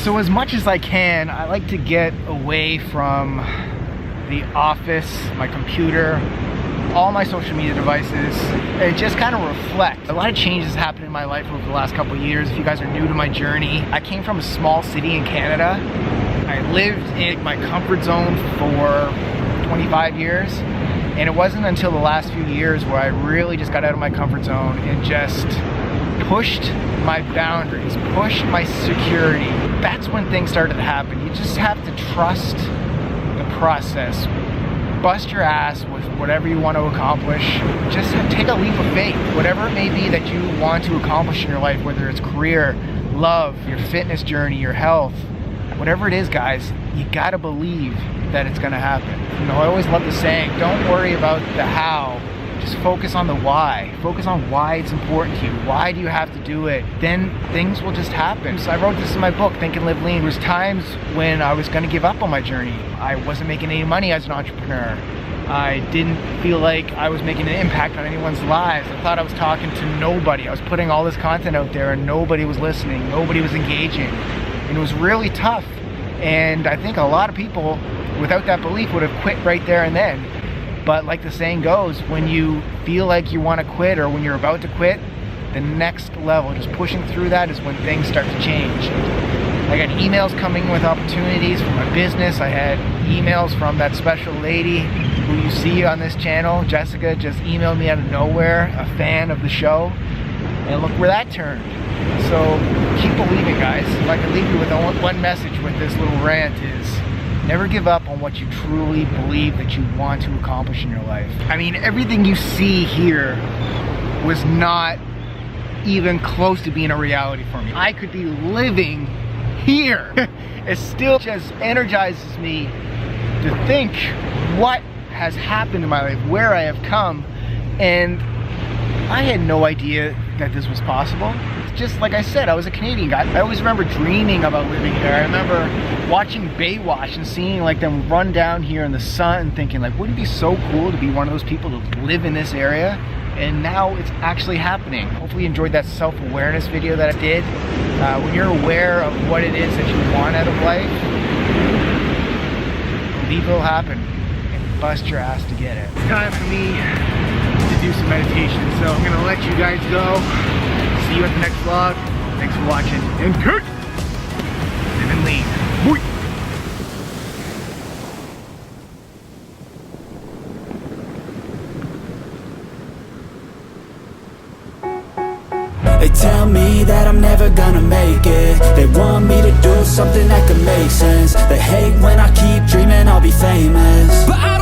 So as much as I can, I like to get away from the office, my computer, all my social media devices, and just kind of reflect. A lot of changes happened in my life over the last couple of years. If you guys are new to my journey, I came from a small city in Canada. I lived in my comfort zone for 25 years, and it wasn't until the last few years where I really just got out of my comfort zone and just pushed my boundaries, pushed my security. That's when things started to happen. You just have to trust the process. Bust your ass with whatever you want to accomplish. Just take a leap of faith. Whatever it may be that you want to accomplish in your life, whether it's career, love, your fitness journey, your health, whatever it is, guys, you gotta believe that it's gonna happen. You know, I always love the saying, don't worry about the how, just focus on the why. Focus on why it's important to you. Why do you have to do it? Then things will just happen. So I wrote this in my book, Think and Live Lean. There was times when I was gonna give up on my journey. I wasn't making any money as an entrepreneur. I didn't feel like I was making an impact on anyone's lives. I thought I was talking to nobody. I was putting all this content out there and nobody was listening, nobody was engaging. And it was really tough. And I think a lot of people, without that belief, would have quit right there and then. But like the saying goes, when you feel like you want to quit or when you're about to quit, the next level, just pushing through that, is when things start to change. I got emails coming with opportunities for my business. I had emails from that special lady who you see on this channel. Jessica just emailed me out of nowhere, a fan of the show. And look where that turned. So keep believing, guys. If I can leave you with one message with this little rant is, never give up on what you truly believe that you want to accomplish in your life. I mean, everything you see here was not even close to being a reality for me. I could be living here. It still just energizes me to think what has happened in my life, where I have come, and I had no idea that this was possible. Just like I said, I was a Canadian guy. I always remember dreaming about living here. I remember watching Baywatch and seeing like them run down here in the sun and thinking like, wouldn't it be so cool to be one of those people to live in this area? And now it's actually happening. Hopefully you enjoyed that self-awareness video that I did. When you're aware of what it is that you want out of life, believe it'll happen and bust your ass to get it. It's time for me to do some meditation, so I'm gonna let you guys go. See you at the next vlog. Thanks for watching. And good. Live and lean. Boy. They tell me that I'm never gonna make it. They want me to do something that could make sense. They hate when I keep dreaming I'll be famous, but